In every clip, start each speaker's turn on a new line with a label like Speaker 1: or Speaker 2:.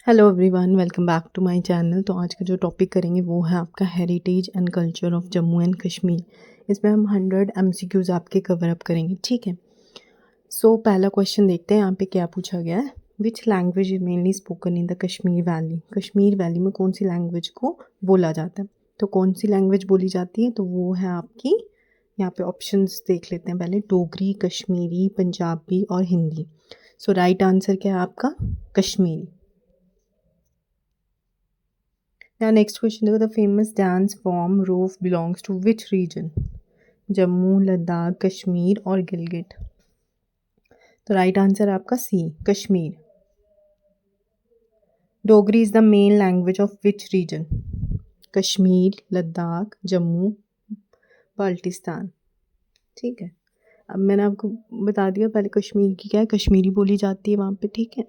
Speaker 1: Hello everyone, welcome back to my channel. तो आज का जो टॉपिक करेंगे वो है आपका heritage and culture of Jammu and Kashmir. इसमें हम 100 एमसीक्यूज़ आपके कवर अप करेंगे, ठीक है। सो पहला क्वेश्चन देखते हैं यहाँ पे क्या पूछा गया है। Which language is mainly spoken in the Kashmir valley. Kashmir valley में कौन सी लैंग्वेज को बोला जाता है। तो कौन सी लैंग्वेज बोली जाती है, तो वो है आपकी, यहाँ पे ऑप्शंस देख लेते हैं पहले। डोगरी, कश्मीरी, पंजाबी और हिंदी। सो राइट आंसर क्या है आपका, कश्मीरी। Now next question देखो, the famous dance form Roof belongs to which region? Jammu, Ladakh, Kashmir और गिलगिट। तो राइट आंसर आपका C, Kashmir. Dogri is the main language of which region? Kashmir, Ladakh, Jammu, Baltistan. ठीक है, अब मैंने आपको बता दिया पहले कश्मीर की क्या है, कश्मीरी बोली जाती है वहाँ पे, ठीक है।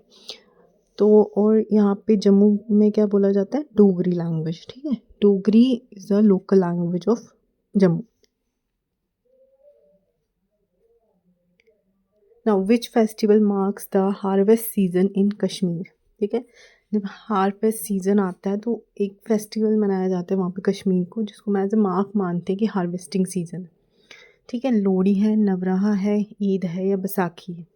Speaker 1: तो और यहाँ पे जम्मू में क्या बोला जाता है, डोगरी लैंग्वेज, ठीक है। Dogri is the local language of Jammu. Now which festival marks the harvest season in Kashmir. ठीक है, जब हार्वेस्ट सीजन आता है तो एक फेस्टिवल मनाया जाता है वहाँ पे कश्मीर को, जिसको मैं एज ए मार्क मानते हैं कि हार्वेस्टिंग सीजन है। ठीक है, लोहड़ी है, नवराह है, ईद है या बैसाखी है।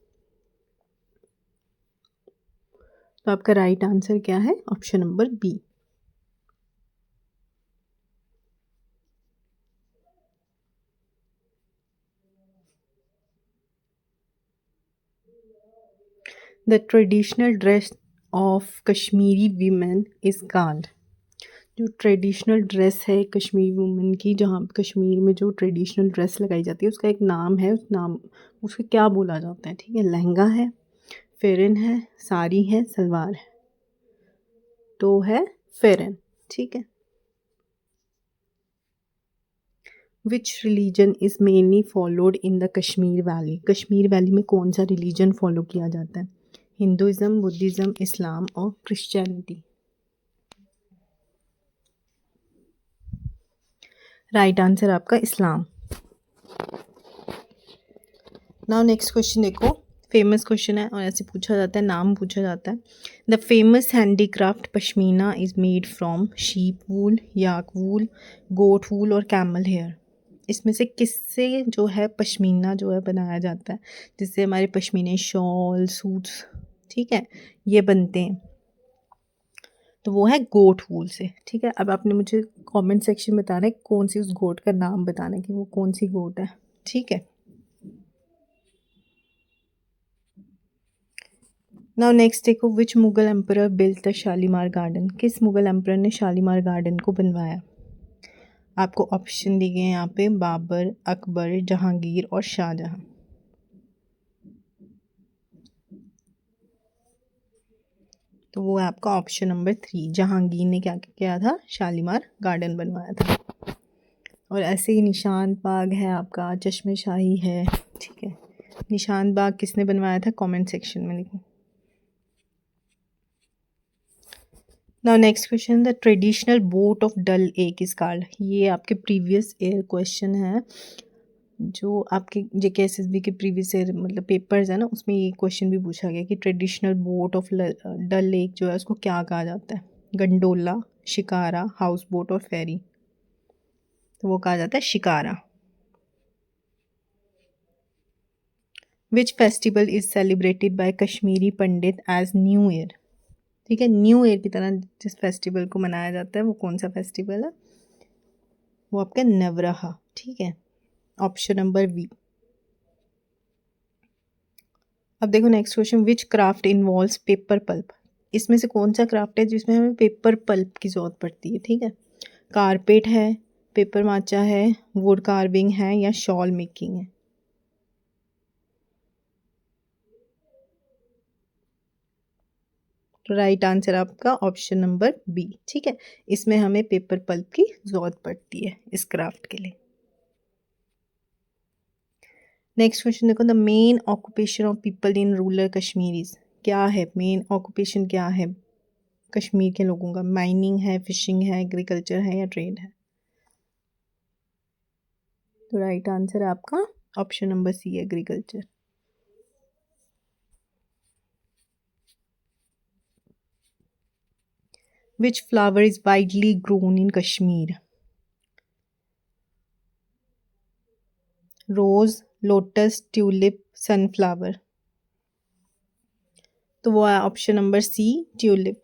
Speaker 1: तो आपका राइट आंसर क्या है, option number B. The traditional dress of Kashmiri women is called. जो ट्रेडिशनल ड्रेस है कश्मीरी वुमेन की, जहाँ कश्मीर में जो ट्रेडिशनल ड्रेस लगाई जाती है उसका एक नाम है, उस नाम उसको क्या बोला जाता है। ठीक है, लहंगा है, फेरन है, साड़ी है, सलवार है। तो है फेरन, ठीक है। विच religion is mainly followed in the Kashmir valley. Kashmir valley में कौन सा रिलीजन फॉलो किया जाता है? हिंदुज़म, बुद्धिज़्म, इस्लाम और क्रिश्चियनिटी। राइट आंसर आपका इस्लाम। नाउ नेक्स्ट क्वेश्चन देखो, फेमस क्वेश्चन है और ऐसे पूछा जाता है, नाम पूछा जाता है। The famous handicraft pashmina is made from sheep wool, yak wool, goat wool और कैमल हेयर। इसमें से किससे जो है पश्मीना जो है बनाया जाता है, जिससे हमारे पश्मीने शॉल, सूट्स, ठीक है, ये बनते हैं। तो वो है गोट वूल से, ठीक है। अब आपने मुझे कमेंट सेक्शन में बताना है कौन सी उस गोट का नाम बताना है कि वो कौन सी गोट है, ठीक है। नाउ नेक्स्ट देखो, which Mughal emperor built the Shalimar garden. किस मुगल एम्परर ने शालीमार गार्डन को बनवाया? आपको ऑप्शन दिए गए हैं यहाँ पे, बाबर, अकबर, जहांगीर और शाहजहां। तो वो है आपका ऑप्शन नंबर 3, जहांगीर ने क्या किया था, शालीमार गार्डन बनवाया था। और ऐसे ही निशान बाग है आपका, चश्मे शाही है, ठीक है। निशान बाग किसने बनवाया था, कमेंट सेक्शन में लिखो। Now next question, the traditional boat of Dal Lake is called. ये आपके प्रीवियस ईयर क्वेश्चन है, जो आपके JKSSB के प्रीवियस ईयर मतलब पेपर्स है ना, उसमें ये क्वेश्चन भी पूछा गया कि traditional boat of Dal Lake जो है उसको क्या कहा जाता है। गंडोला, शिकारा, हाउस बोट और फेरी। तो वो कहा जाता है shikara. Which festival is celebrated by Kashmiri Pandit as New Year. ठीक है, न्यू ईयर की तरह जिस फेस्टिवल को मनाया जाता है वो कौन सा फेस्टिवल है, वो आपका नवराह, ठीक है। Option number B. अब देखो next question, which craft involves paper pulp. इसमें से कौन सा क्राफ्ट है जिसमें हमें पेपर पल्प की ज़रूरत पड़ती है, ठीक है। कारपेट है, पेपर माचा है, वुड कार्विंग है या शॉल मेकिंग है। तो राइट आंसर आपका ऑप्शन नंबर बी, ठीक है। इसमें हमें पेपर पल्प की ज़रूरत पड़ती है इस क्राफ्ट के लिए। नेक्स्ट क्वेश्चन देखो, the main occupation of people in rural Kashmir is. क्या है मेन ऑक्यूपेशन, क्या है कश्मीर के लोगों का? माइनिंग है, फिशिंग है, एग्रीकल्चर है या ट्रेड है। तो राइट आंसर है आपका option number C, agriculture. Which flower is widely grown in Kashmir? Rose, lotus, tulip, sunflower. तो वो है option number C, tulip.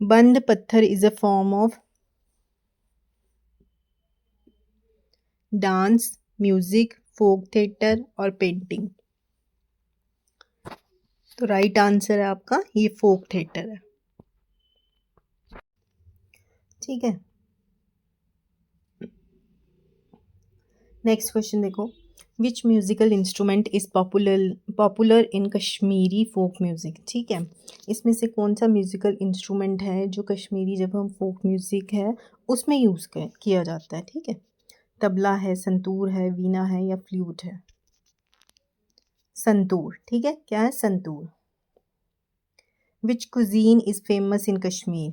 Speaker 1: Bhand Pather is a form of dance, music, folk theatre और पेंटिंग. तो right answer है आपका ये फोक थिएटर है. ठीक है. नेक्स्ट क्वेश्चन देखो. Which musical instrument is popular in Kashmiri folk music. ठीक है. इसमें से कौन सा म्यूजिकल इंस्ट्रूमेंट है जो कश्मीरी जब हम फोक म्यूजिक है उसमें यूज़ किया जाता है. ठीक है. तबला है, संतूर है, वीणा है या फ्लूट है. संतूर. ठीक है. क्या है? Santoor. Which cuisine is famous in Kashmir.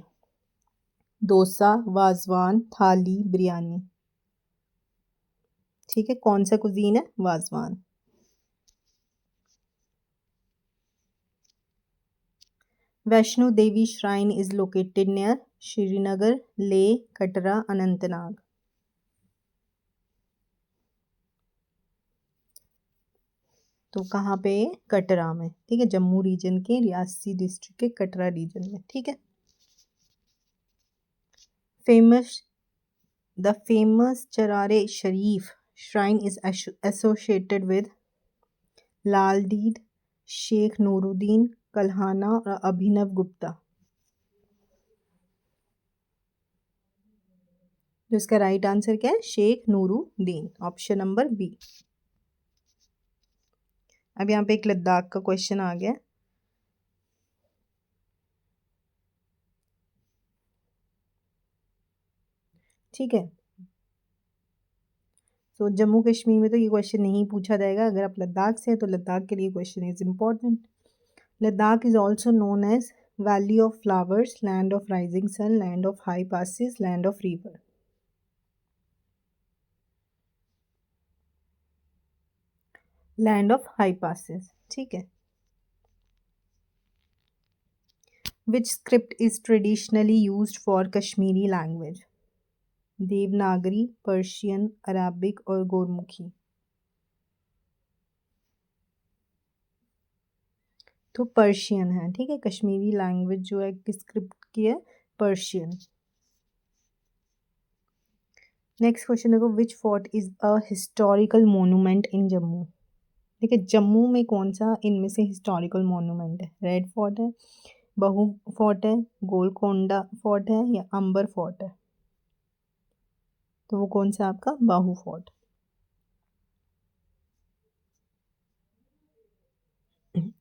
Speaker 1: Dosa, wazwan, thali, biryani. ठीक है. कौन सा कुजीन है? Wazwan. Vaishno Devi shrine is located near Srinagar, Leh, Katra, Anantnag. तो कहाँ पे? कटरा में. ठीक है. जम्मू रीजन के रियासी डिस्ट्रिक्ट के कटरा रीजन में. ठीक है. The famous Charar-e Sharif shrine is associated with Lal Ded, Sheikh Nooruddin, Kalhana और अभिनव गुप्ता. तो इसका राइट आंसर क्या है? Sheikh Nooruddin. Option number B. अब यहाँ पे एक लद्दाख का क्वेश्चन आ गया. ठीक है. तो जम्मू कश्मीर में तो ये क्वेश्चन नहीं पूछा जाएगा. अगर आप लद्दाख से हैं तो लद्दाख के लिए question is important. Ladakh is also known as valley of flowers, land of rising sun, land of high passes, land of river. Land of high passes. ठीक है. Which script is traditionally used for Kashmiri language. Devanagari, Persian, Arabic और गोरमुखी. तो Persian है. ठीक है. Kashmiri language जो है किस स्क्रिप्ट की है? पर्शियन. नेक्स्ट क्वेश्चन देखो. Which fort is a historical monument in Jammu. ठीक है. जम्मू में कौन सा इनमें से हिस्टोरिकल मोनूमेंट है? रेड फोर्ट है, बहु फोर्ट है, गोलकोंडा फोर्ट है या अंबर फोर्ट है. तो वो कौन सा आपका? Bahu fort.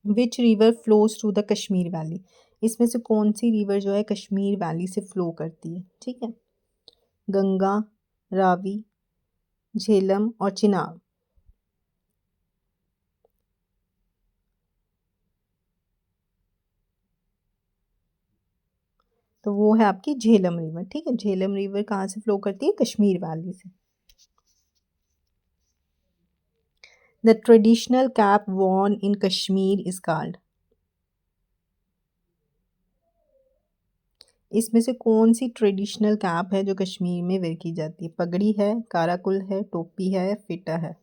Speaker 1: Which river flows through the Kashmir valley. इसमें से कौन सी रिवर जो है कश्मीर वैली से फ्लो करती है? ठीक है. गंगा, रावी, झेलम और चिनाब. तो वो है आपकी झेलम रिवर. ठीक है. झेलम रिवर कहाँ से फ्लो करती है? कश्मीर वैली से. The traditional cap worn in Kashmir is called. इसमें से कौन सी ट्रेडिशनल कैप है जो कश्मीर में वेयर की जाती है? पगड़ी है, काराकुल है, टोपी है, फिटा है.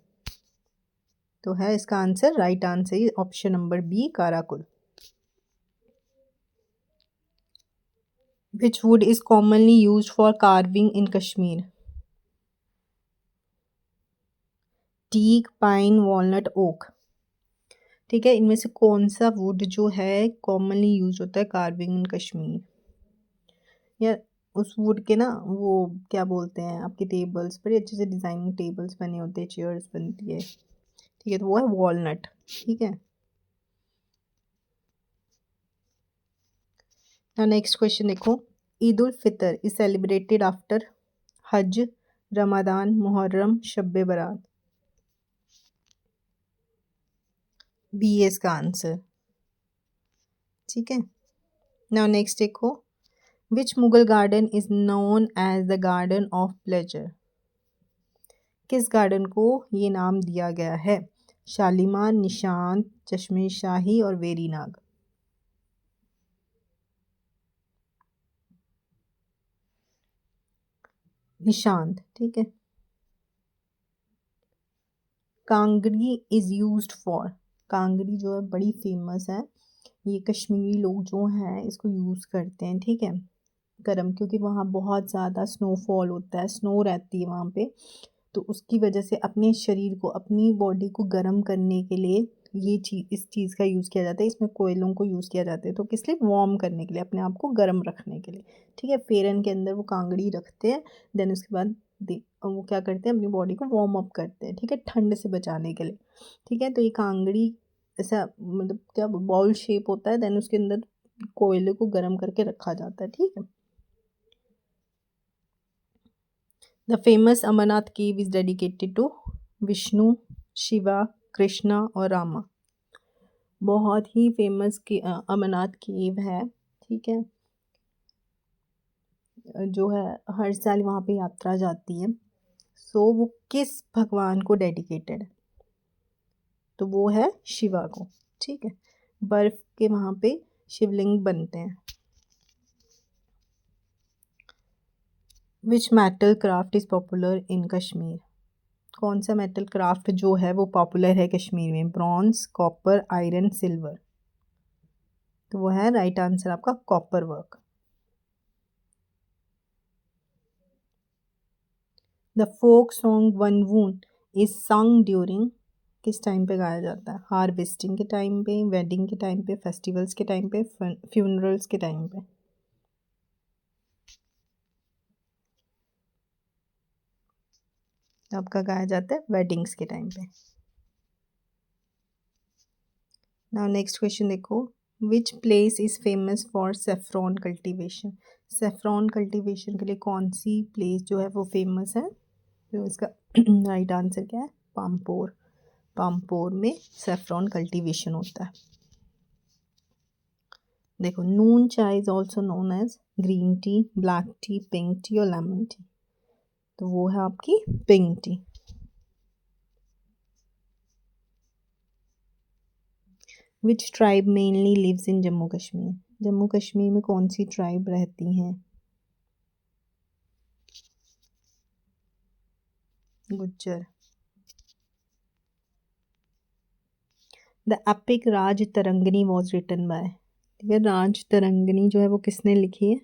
Speaker 1: तो है इसका answer, right answer option number B, karakul. Which wood is commonly used for carving in Kashmir. Teak, pine, walnut, oak. ठीक है. इनमें से कौन सा वुड जो है कॉमनली यूज होता है कार्विंग इन कश्मीर. या उस वुड के ना वो क्या बोलते हैं आपके टेबल्स, बड़े अच्छे से डिजाइनिंग टेबल्स बने होते हैं, चेयर्स बनती है. ठीक है. तो वो है वॉलनट. ठीक है. नेक्स्ट क्वेश्चन देखो. Eid ul Fitr is celebrated after हज, रमदान, मुहर्रम, शब्बे बारात. बी है इसका आंसर. ठीक है. नाउ नेक्स्ट देखो. Which Mughal garden is known as the garden of pleasure. किस गार्डन को ये नाम दिया गया है? शालीमार, निशांत, चश्मे शाही और वेरी नाग. निशांत, ठीक है। Kangri is used for, Kangri जो है बड़ी फेमस है, ये कश्मीरी लोग जो हैं इसको यूज़ करते हैं, ठीक है, गर्म, क्योंकि वहाँ बहुत ज़्यादा स्नोफॉल होता है, स्नो रहती है वहाँ पे, तो उसकी वजह से अपने शरीर को, अपनी बॉडी को गर्म करने के लिए ये चीज़, इस चीज़ का यूज़ किया जाता है, इसमें कोयलों को यूज़ किया जाता है, तो किस लिए, वार्म करने के लिए, अपने आप को गर्म रखने के लिए, ठीक है। फेरन के अंदर वो कांगड़ी रखते हैं, देन उसके बाद वो क्या करते हैं, अपनी बॉडी को वार्म अप करते हैं, ठीक है, ठंड से बचाने के लिए, ठीक है। तो ये कांगड़ी ऐसा मतलब क्या बॉल शेप होता है, देन उसके अंदर कोयले को गर्म करके रखा जाता है, ठीक है। The famous Amarnath cave is dedicated to Vishnu, Shiva, Krishna और रामा। बहुत ही फेमस अमरनाथ केव है, ठीक है, जो है हर साल वहाँ पे यात्रा जाती है, सो वो किस भगवान को डेडिकेटेड है, तो वो है शिवा को, ठीक है। बर्फ़ के वहाँ पे शिवलिंग बनते हैं। Which metal craft is popular in Kashmir, कौन सा मेटल क्राफ्ट जो है वो पॉपुलर है कश्मीर में, ब्रॉन्ज, कॉपर, आयरन, सिल्वर, तो वो है राइट आंसर आपका copper work. The folk song Wanvun is sung during, किस टाइम पे गाया जाता है, हार्वेस्टिंग के टाइम पे, वेडिंग के टाइम पे, फेस्टिवल्स के टाइम पे, फ्यूनरल्स के टाइम पे, आपका गाया जाता है वेडिंग्स के टाइम पे। नाउ नेक्स्ट क्वेश्चन देखो, which place is famous for saffron cultivation, saffron cultivation के लिए कौन सी प्लेस जो है वो फेमस है, तो इसका राइट आंसर क्या है, पामपोर, पामपोर में सेफ्रॉन कल्टीवेशन होता है। देखो, noon chai is also known as green tea, black tea, pink tea और लेमन टी, तो वो है आपकी pink tea. Which tribe mainly lives in Jammu Kashmir, Jammu Kashmir में कौन सी ट्राइब रहती हैं, Gujjar. The epic Rajatarangini was written by, ठीक है, राज तरंगनी जो है वो किसने लिखी है,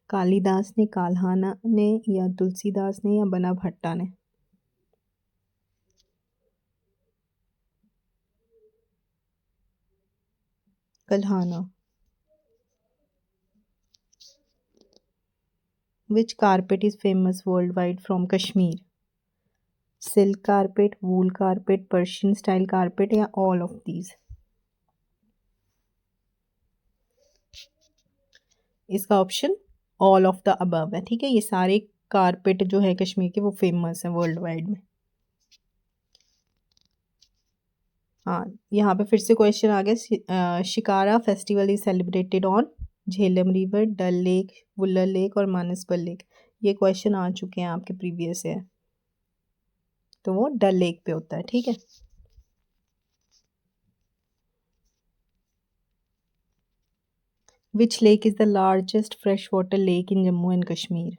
Speaker 1: कालिदास ने, काल्हाना ने, या तुलसीदास ने, या बना भट्टा ने, Kalhana. Which carpet is famous worldwide from Kashmir, silk carpet, wool carpet, Persian style carpet, या ऑल ऑफ दीज, इसका option all of the above है, ठीक है, ये सारे कारपेट जो है कश्मीर के वो फेमस हैं वर्ल्ड वाइड में। हाँ, यहाँ पे फिर से क्वेश्चन आ गया, shikara festival is celebrated on Jhelum river, Dal Lake, Wular Lake और मानसबल लेक, ये क्वेश्चन आ चुके हैं आपके प्रीवियस है, तो वो डल लेक पे होता है, ठीक है। Which lake is the largest fresh water lake in Jammu and Kashmir,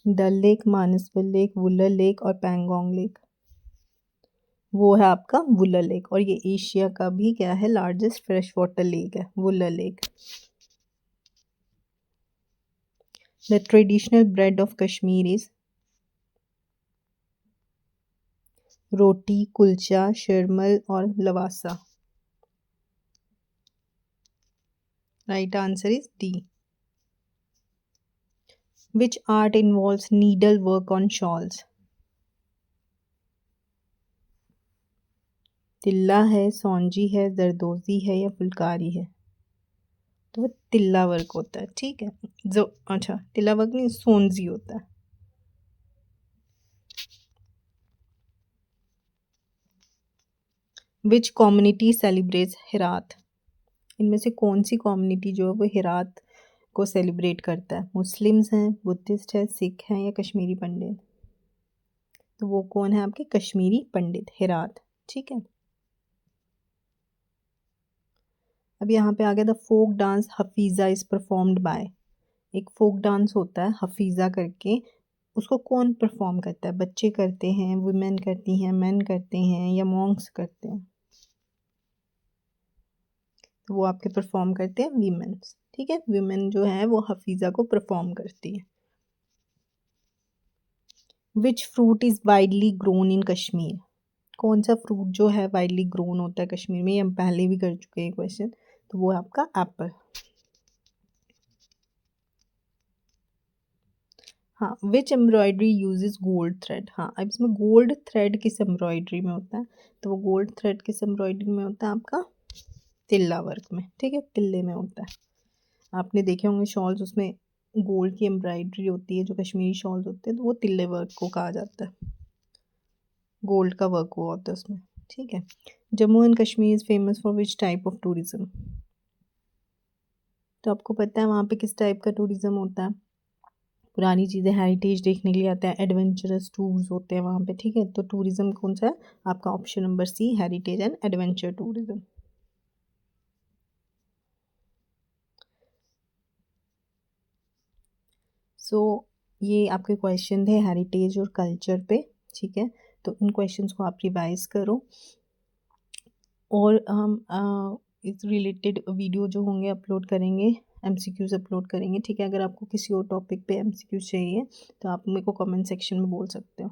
Speaker 1: Dal Lake, Manasbal Lake, Wular Lake और पैंगोंग लेक, वो है आपका वुलर लेक, और ये एशिया का भी क्या है, लार्जेस्ट फ्रेश वाटर लेक है Wular lake. The traditional bread of Kashmir is, roti, kulcha, sheermal और lavasa, right answer is D. Which art involves needle work on shawls, tilla है, सौंजी है, जरदोजी है, या फुलकारी है, तो वो तिल्ला वर्क होता है, ठीक है, जो अच्छा तिल्ला वर्क नहीं, सोंजी होता है। विच कम्युनिटी सेलिब्रेट्स हिरात, इनमें से कौन सी कम्युनिटी जो है वो हिरात को सेलिब्रेट करता है, मुस्लिम्स हैं, बुद्धिस्ट है, सिख हैं, या कश्मीरी पंडित, तो वो कौन है आपके कश्मीरी पंडित, हिरात, ठीक है। अब यहाँ पे आ गया the folk dance Hafiza is performed by. एक फोक डांस होता है हफीज़ा करके, उसको कौन परफॉर्म करता है? बच्चे करते हैं, वुमेन करती हैं, मेन करते हैं या मॉन्क्स करते हैं? तो वो आपके परफॉर्म करते हैं वीमेंस, ठीक है, वीमेन जो है वो हफीज़ा को परफॉर्म करती है। Which fruit is widely grown in Kashmir? कौन सा फ्रूट जो है वाइडली ग्रोन होता है कश्मीर में? ये हम पहले भी कर चुके हैं क्वेश्चन, तो वो है आपका एप्पल। हाँ, विच एम्ब्रॉयडरी यूजेस गोल्ड थ्रेड? हाँ, अब इसमें गोल्ड थ्रेड किस एम्ब्रॉयडरी में होता है? तो वो गोल्ड थ्रेड किस एम्ब्रॉयडरी में होता है आपका? तिल्ला वर्क में, ठीक है, तिल्ले में होता है। आपने देखे होंगे शॉल्स, उसमें गोल्ड की एम्ब्रॉयडरी होती है, जो कश्मीरी शॉल्स होते हैं, तो वो तिल्ले वर्क को कहा जाता है, गोल्ड का वर्क हुआ होता है उसमें, ठीक है। Jammu and Kashmir is famous for which type of tourism? तो आपको पता है वहाँ पे किस टाइप का टूरिज्म होता है? पुरानी चीज़ें, हेरिटेज देखने के लिए आते हैं, एडवेंचरस टूर्स होते हैं वहाँ पे, ठीक है। तो टूरिज्म कौन सा है आपका? Option number C, heritage and adventure tourism. So ये आपके क्वेश्चन थे हेरिटेज और कल्चर पे, ठीक है। तो इन क्वेश्चंस को आप रिवाइज करो, और हम इस रिलेटेड वीडियो जो होंगे अपलोड करेंगे, एमसीक्यूज अपलोड करेंगे, ठीक है। अगर आपको किसी और टॉपिक पे एमसीक्यूज चाहिए तो आप मेरे को कमेंट सेक्शन में बोल सकते हो।